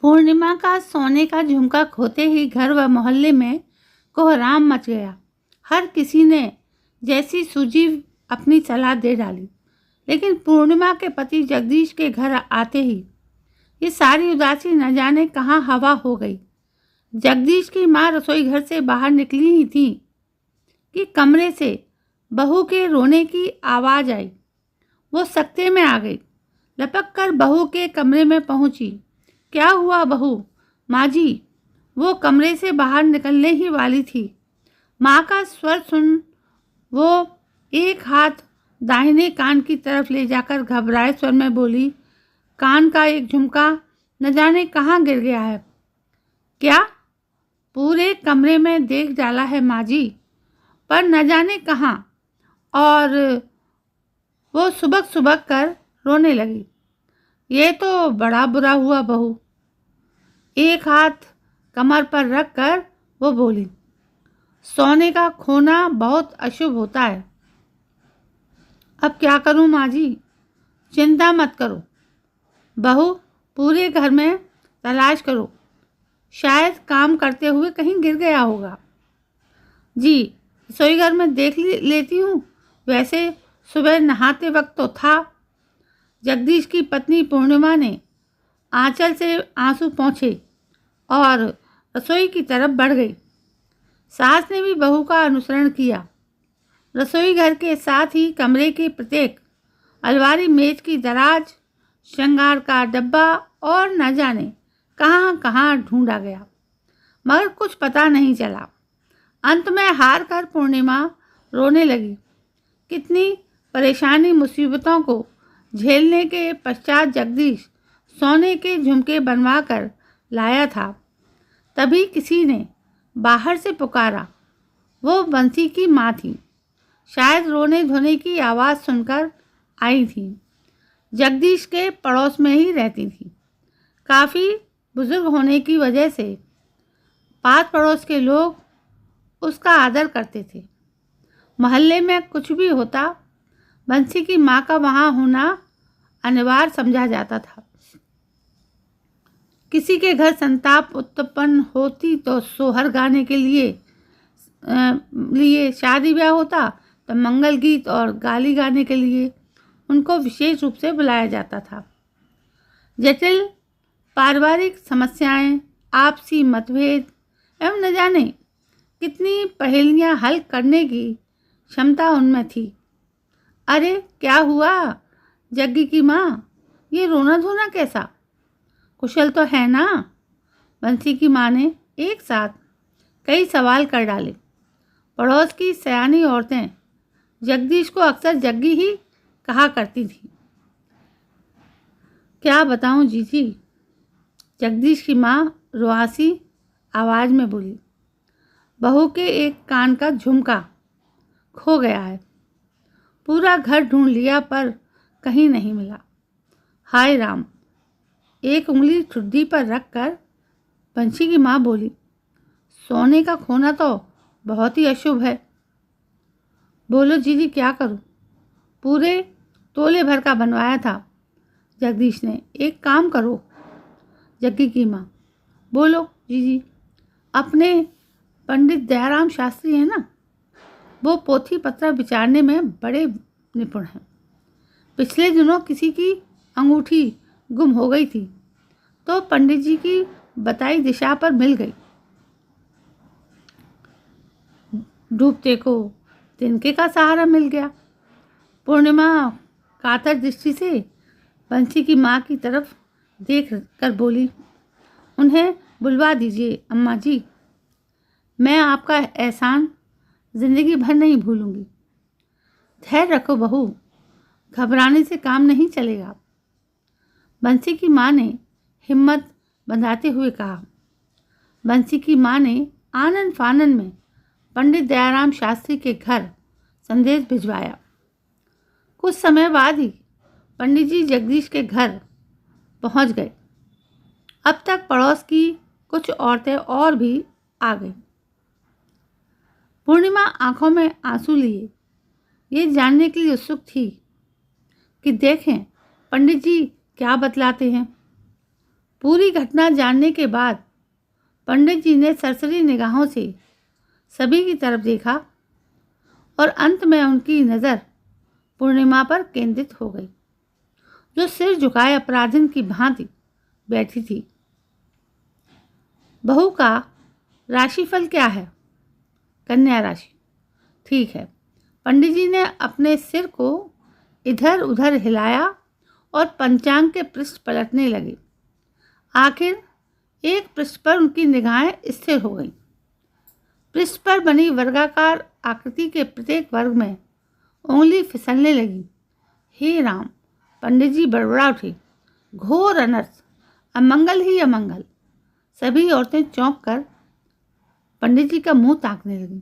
पूर्णिमा का सोने का झुमका खोते ही घर व मोहल्ले में कोहराम मच गया। हर किसी ने जैसी सूझी अपनी सलाह दे डाली, लेकिन पूर्णिमा के पति जगदीश के घर आते ही ये सारी उदासी न जाने कहाँ हवा हो गई। जगदीश की माँ रसोई घर से बाहर निकली ही थी कि कमरे से बहू के रोने की आवाज़ आई। वो सकते में आ गई, लपक कर बहू के कमरे में पहुंची। क्या हुआ बहू? माँ जी। वो कमरे से बाहर निकलने ही वाली थी। माँ का स्वर सुन वो एक हाथ दाहिने कान की तरफ ले जाकर घबराए स्वर में बोली, कान का एक झुमका न जाने कहाँ गिर गया है। क्या? पूरे कमरे में देख डाला है माँ जी, पर न जाने कहाँ। और वो सुबक सुबक कर रोने लगी। ये तो बड़ा बुरा हुआ बहू। एक हाथ कमर पर रख कर वो बोली, सोने का खोना बहुत अशुभ होता है। अब क्या करूं माँ जी? चिंता मत करो बहू, पूरे घर में तलाश करो, शायद काम करते हुए कहीं गिर गया होगा। जी, रसोई घर में देख लेती हूँ। वैसे सुबह नहाते वक्त तो था। जगदीश की पत्नी पूर्णिमा ने आंचल से आंसू पोंछे और रसोई की तरफ बढ़ गई। सास ने भी बहू का अनुसरण किया। रसोई घर के साथ ही कमरे की प्रत्येक अलमारी, मेज की दराज, श्रृंगार का डब्बा और न जाने कहाँ कहाँ ढूंढा गया, मगर कुछ पता नहीं चला। अंत में हार कर पूर्णिमा रोने लगी। कितनी परेशानी मुसीबतों को झेलने के पश्चात जगदीश सोने के झुमके बनवा कर लाया था। तभी किसी ने बाहर से पुकारा। वो बंसी की माँ थी। शायद रोने धोने की आवाज़ सुनकर आई थी। जगदीश के पड़ोस में ही रहती थी। काफ़ी बुजुर्ग होने की वजह से पास पड़ोस के लोग उसका आदर करते थे। मोहल्ले में कुछ भी होता, बंसी की माँ का वहाँ होना अनिवार्य समझा जाता था। किसी के घर संताप उत्पन्न होती तो सोहर गाने के लिए शादी ब्याह होता तो मंगल गीत और गाली गाने के लिए उनको विशेष रूप से बुलाया जाता था। जटिल पारिवारिक समस्याएं, आपसी मतभेद एवं न जाने कितनी पहेलियां हल करने की क्षमता उनमें थी। अरे क्या हुआ जग्गी की माँ? ये रोना धोना कैसा? कुशल तो है ना? बंसी की माँ ने एक साथ कई सवाल कर डाले। पड़ोस की सयानी औरतें जगदीश को अक्सर जग्गी ही कहा करती थी। क्या बताऊं जीजी? जगदीश की माँ रुआसी आवाज़ में बोली, बहू के एक कान का झुमका खो गया है। पूरा घर ढूंढ लिया पर कहीं नहीं मिला। हाय राम। एक उंगली ठुड्डी पर रखकर बंसी की माँ बोली, सोने का खोना तो बहुत ही अशुभ है। बोलो जीजी क्या करूं? पूरे तोले भर का बनवाया था जगदीश ने। एक काम करो। जग्गी की माँ, बोलो जीजी। अपने पंडित दयाराम शास्त्री है ना, वो पोथी पत्र विचारने में बड़े निपुण हैं। पिछले दिनों किसी की अंगूठी गुम हो गई थी तो पंडित जी की बताई दिशा पर मिल गई। डूबते को तिनके का सहारा मिल गया। पूर्णिमा कातर दृष्टि से बंसी की माँ की तरफ देख कर बोली, उन्हें बुलवा दीजिए अम्मा जी। मैं आपका एहसान जिंदगी भर नहीं भूलूंगी। धैर्य रखो बहू, घबराने से काम नहीं चलेगा। बंसी की माँ ने हिम्मत बंधाते हुए कहा। बंसी की माँ ने आनन फानन में पंडित दयाराम शास्त्री के घर संदेश भिजवाया। कुछ समय बाद ही पंडित जी जगदीश के घर पहुंच गए। अब तक पड़ोस की कुछ औरतें और भी आ गईं। पूर्णिमा आंखों में आंसू लिए ये जानने के लिए उत्सुक थी कि देखें पंडित जी क्या बतलाते हैं। पूरी घटना जानने के बाद पंडित जी ने सरसरी निगाहों से सभी की तरफ देखा और अंत में उनकी नज़र पूर्णिमा पर केंद्रित हो गई, जो सिर झुकाए अपराधिन की भांति बैठी थी। बहू का राशिफल क्या है? कन्या राशि। ठीक है। पंडित जी ने अपने सिर को इधर उधर हिलाया और पंचांग के पृष्ठ पलटने लगे। आखिर एक पृष्ठ पर उनकी निगाहें स्थिर हो गईं। पृष्ठ पर बनी वर्गाकार आकृति के प्रत्येक वर्ग में उंगली फिसलने लगी। हे राम! पंडित जी बड़बड़ा उठे। घोर अनर्थ, अमंगल ही अमंगल। सभी औरतें चौंक कर पंडित जी का मुंह ताकने लगी।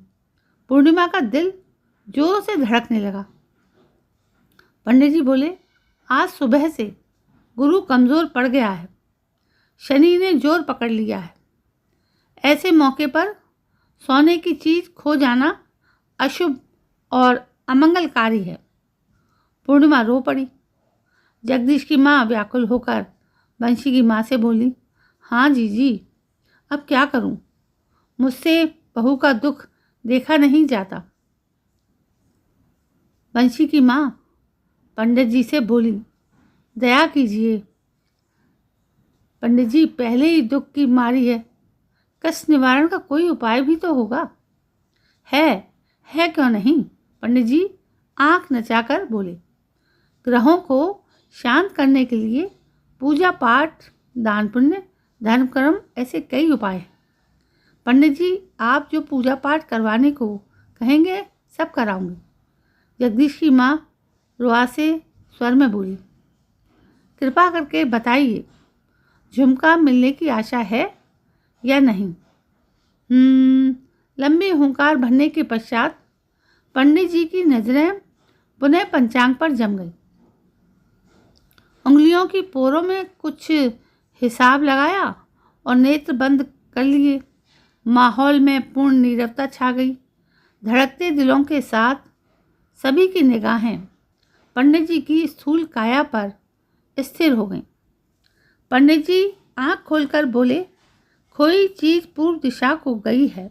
पूर्णिमा का दिल जोरों से धड़कने लगा। पंडित जी बोले, आज सुबह से गुरु कमज़ोर पड़ गया है। शनि ने जोर पकड़ लिया है। ऐसे मौके पर सोने की चीज़ खो जाना अशुभ और अमंगलकारी है। पूर्णिमा रो पड़ी। जगदीश की माँ व्याकुल होकर बंशी की माँ से बोली, हाँ जीजी, अब क्या करूं? मुझसे बहू का दुख देखा नहीं जाता। बंशी की माँ पंडित जी से बोली, दया कीजिए पंडित जी, पहले ही दुख की मारी है, कष्ट निवारण का कोई उपाय भी तो होगा। है क्यों नहीं? पंडित जी आंख नचाकर बोले, ग्रहों को शांत करने के लिए पूजा पाठ, दान पुण्य, धर्म कर्म, ऐसे कई उपाय हैं। पंडित जी आप जो पूजा पाठ करवाने को कहेंगे सब कराऊंगी। जगदीश की माँ रुआसे स्वर में बोली, कृपा करके बताइए, झुमका मिलने की आशा है या नहीं? लंबी हुंकार भरने के पश्चात पंडित जी की नजरें पुनः पंचांग पर जम गई। उंगलियों की पोरों में कुछ हिसाब लगाया और नेत्र बंद कर लिए। माहौल में पूर्ण नीरवता छा गई। धड़कते दिलों के साथ सभी की निगाहें पंडित जी की स्थूल काया पर स्थिर हो गईं। पंडित जी आंख खोलकर बोले, कोई चीज़ पूर्व दिशा को गई है,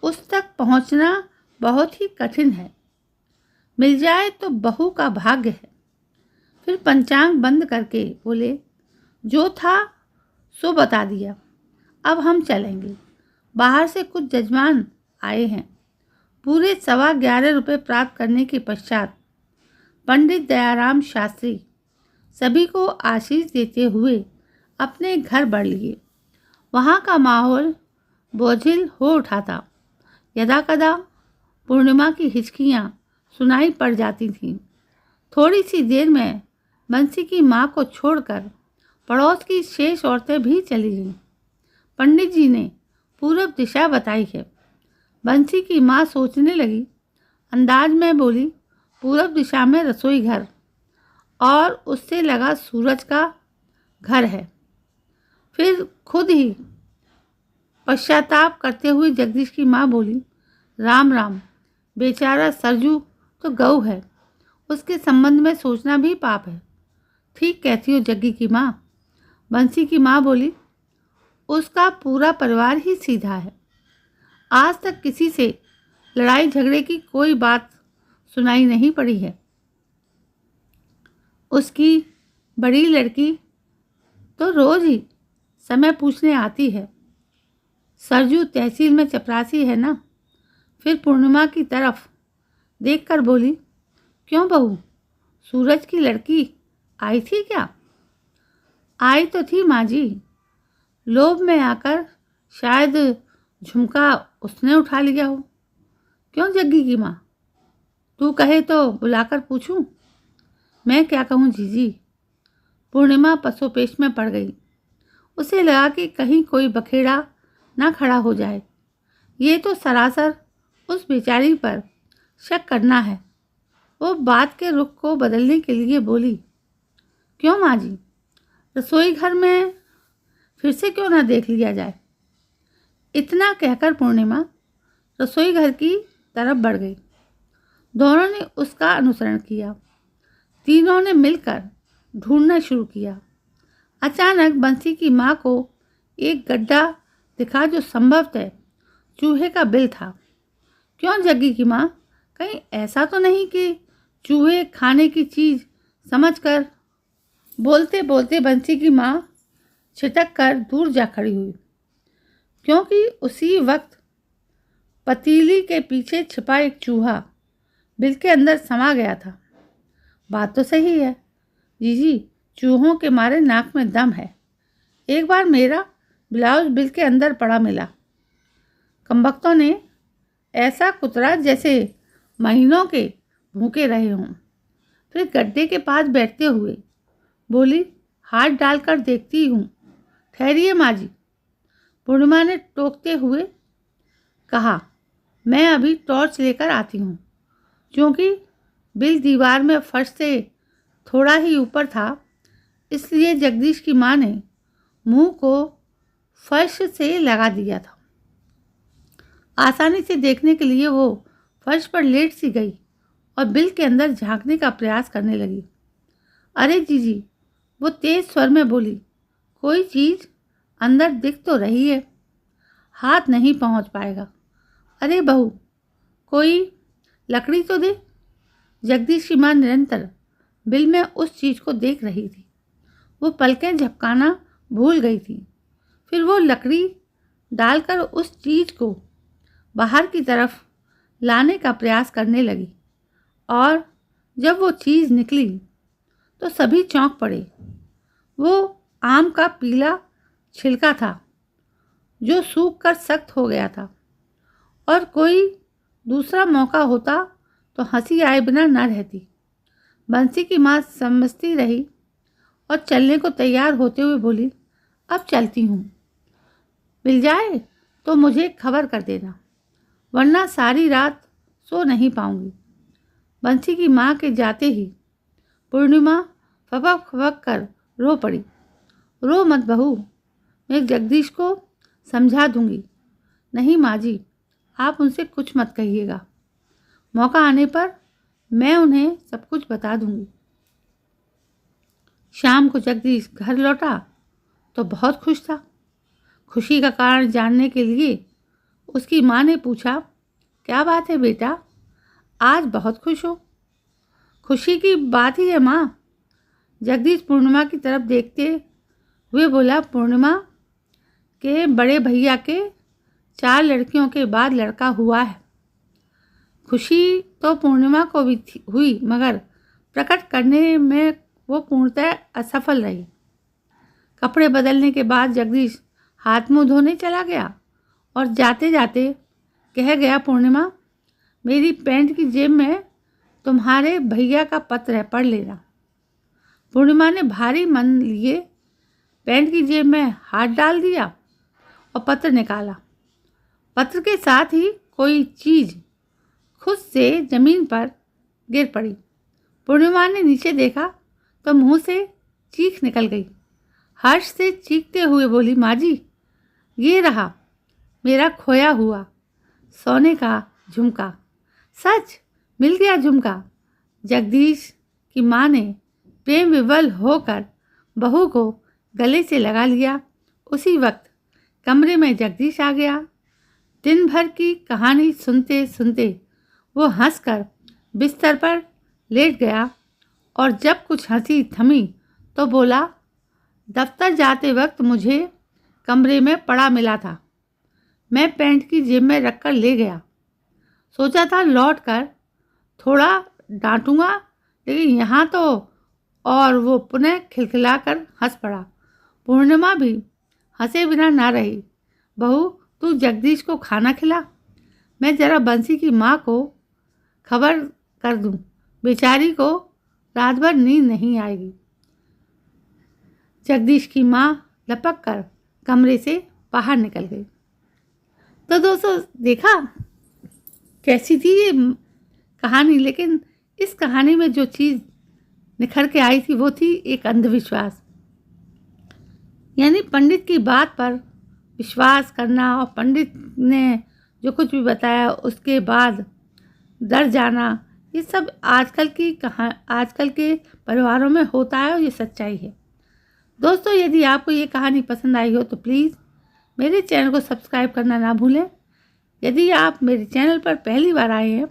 उस तक पहुंचना बहुत ही कठिन है। मिल जाए तो बहू का भाग्य है। फिर पंचांग बंद करके बोले, जो था सो बता दिया, अब हम चलेंगे। बाहर से कुछ जजमान आए हैं। पूरे 11.25 रुपये प्राप्त करने के पश्चात पंडित दयाराम शास्त्री सभी को आशीष देते हुए अपने घर बढ़ लिए। वहाँ का माहौल बोझिल हो उठा था। यदाकदा पूर्णिमा की हिचकियाँ सुनाई पड़ जाती थीं। थोड़ी सी देर में बंसी की माँ को छोड़कर पड़ोस की शेष औरतें भी चली गईं। पंडित जी ने पूरब दिशा बताई है। बंसी की माँ सोचने लगी, अंदाज में बोली, पूरब दिशा में रसोई घर और उससे लगा सूरज का घर है। फिर खुद ही पश्चाताप करते हुए जगदीश की माँ बोली, राम राम, बेचारा सरजू तो गऊ है, उसके संबंध में सोचना भी पाप है। ठीक कहती हो जग्गी की माँ। बंसी की माँ बोली, उसका पूरा परिवार ही सीधा है। आज तक किसी से लड़ाई झगड़े की कोई बात सुनाई नहीं पड़ी है। उसकी बड़ी लड़की तो रोज ही समय पूछने आती है। सरजू तहसील में चपरासी है ना। फिर पूर्णिमा की तरफ देखकर बोली, क्यों बहू, सूरज की लड़की आई थी क्या? आई तो थी माँ जी, लोभ में आकर शायद झुमका उसने उठा लिया हो। क्यों जग्गी की माँ, तू कहे तो बुलाकर पूछूं? मैं क्या कहूँ जीजी। पूर्णिमा पसोपेश में पड़ गई। उसे लगा कि कहीं कोई बखेड़ा ना खड़ा हो जाए। ये तो सरासर उस बेचारी पर शक करना है। वो बात के रुख को बदलने के लिए बोली, क्यों माँ जी, रसोई घर में फिर से क्यों ना देख लिया जाए। इतना कहकर पूर्णिमा रसोई घर की तरफ बढ़ गई। दोनों ने उसका अनुसरण किया। तीनों ने मिलकर ढूंढना शुरू किया। अचानक बंसी की माँ को एक गड्ढा दिखा जो संभवतः चूहे का बिल था। क्यों जग्गी की माँ, कहीं ऐसा तो नहीं कि चूहे खाने की चीज़ समझकर? बोलते बोलते बंसी की माँ छिटक कर दूर जा खड़ी हुई, क्योंकि उसी वक्त पतीली के पीछे छिपा एक चूहा बिल के अंदर समा गया था। बात तो सही है जीजी, चूहों के मारे नाक में दम है। एक बार मेरा ब्लाउज बिल के अंदर पड़ा मिला। कमबख्तों ने ऐसा कुतरा जैसे महीनों के भूखे रहे हों। फिर गड्ढे के पास बैठते हुए बोली, हाथ डालकर देखती हूँ। ठहरिए माँ जी, पूर्णिमा ने टोकते हुए कहा। मैं अभी टॉर्च लेकर आती हूँ। क्योंकि बिल दीवार में फर्श से थोड़ा ही ऊपर था, इसलिए जगदीश की माँ ने मुंह को फर्श से लगा दिया था। आसानी से देखने के लिए वो फर्श पर लेट सी गई और बिल के अंदर झांकने का प्रयास करने लगी। अरे जीजी, वो तेज स्वर में बोली, कोई चीज़ अंदर दिख तो रही है, हाथ नहीं पहुंच पाएगा। अरे बहू, कोई लकड़ी तो दे। जगदीश की माँ निरंतर बिल में उस चीज़ को देख रही थी। वो पलकें झपकाना भूल गई थी। फिर वो लकड़ी डालकर उस चीज़ को बाहर की तरफ लाने का प्रयास करने लगी, और जब वो चीज़ निकली तो सभी चौंक पड़े। वो आम का पीला छिलका था जो सूख कर सख्त हो गया था, और कोई दूसरा मौका होता तो हंसी आए बिना न रहती। बंसी की माँ समझती रही और चलने को तैयार होते हुए बोली, अब चलती हूँ। मिल जाए तो मुझे खबर कर देना, वरना सारी रात सो नहीं पाऊंगी। बंसी की माँ के जाते ही पूर्णिमा फपक फपक कर रो पड़ी। रो मत बहू, मैं जगदीश को समझा दूंगी। नहीं माँ जी, आप उनसे कुछ मत कहिएगा। मौका आने पर मैं उन्हें सब कुछ बता दूंगी। शाम को जगदीश घर लौटा तो बहुत खुश था। खुशी का कारण जानने के लिए उसकी माँ ने पूछा, क्या बात है बेटा, आज बहुत खुश हो? खुशी की बात ही है माँ। जगदीश पूर्णिमा की तरफ देखते हुए बोला, पूर्णिमा के बड़े भैया के 4 लड़कियों के बाद लड़का हुआ है। खुशी तो पूर्णिमा को भी हुई, मगर प्रकट करने में वो पूर्णतः असफल रही। कपड़े बदलने के बाद जगदीश हाथ मुंह धोने चला गया और जाते जाते कह गया, पूर्णिमा, मेरी पैंट की जेब में तुम्हारे भैया का पत्र है, पढ़ लेना। पूर्णिमा ने भारी मन लिए पैंट की जेब में हाथ डाल दिया और पत्र निकाला। पत्र के साथ ही कोई चीज़ खुद से जमीन पर गिर पड़ी। पूर्णिमा ने नीचे देखा तो मुंह से चीख निकल गई। हर्ष से चीखते हुए बोली, माँ जी, ये रहा मेरा खोया हुआ सोने का झुमका। सच मिल गया झुमका। जगदीश की माँ ने प्रेम विवल होकर बहू को गले से लगा लिया। उसी वक्त कमरे में जगदीश आ गया। दिन भर की कहानी सुनते सुनते वो हंसकर बिस्तर पर लेट गया, और जब कुछ हंसी थमी तो बोला, दफ्तर जाते वक्त मुझे कमरे में पड़ा मिला था, मैं पैंट की जेब में रखकर ले गया। सोचा था लौट कर थोड़ा डांटूंगा, लेकिन यहाँ तो। और वो पुनः खिलखिलाकर हंस पड़ा। पूर्णिमा भी हंसे बिना ना रही। बहू, तू जगदीश को खाना खिला, मैं जरा बंसी की माँ को खबर कर दूं, बेचारी को रात भर नींद नहीं आएगी। जगदीश की माँ लपक कर कमरे से बाहर निकल गई। तो दोस्तों, देखा कैसी थी ये कहानी, लेकिन इस कहानी में जो चीज़ निखर के आई थी वो थी एक अंधविश्वास। यानी पंडित की बात पर विश्वास करना, और पंडित ने जो कुछ भी बताया उसके बाद डर जाना, ये सब आजकल के परिवारों में होता है, और ये सच्चाई है। दोस्तों, यदि आपको ये कहानी पसंद आई हो तो प्लीज़ मेरे चैनल को सब्सक्राइब करना ना भूलें। यदि आप मेरे चैनल पर पहली बार आए हैं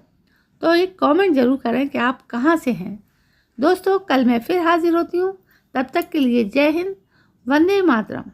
तो एक कमेंट ज़रूर करें कि आप कहाँ से हैं। दोस्तों, कल मैं फिर हाजिर होती हूँ। तब तक के लिए जय हिंद, वंदे मातरम।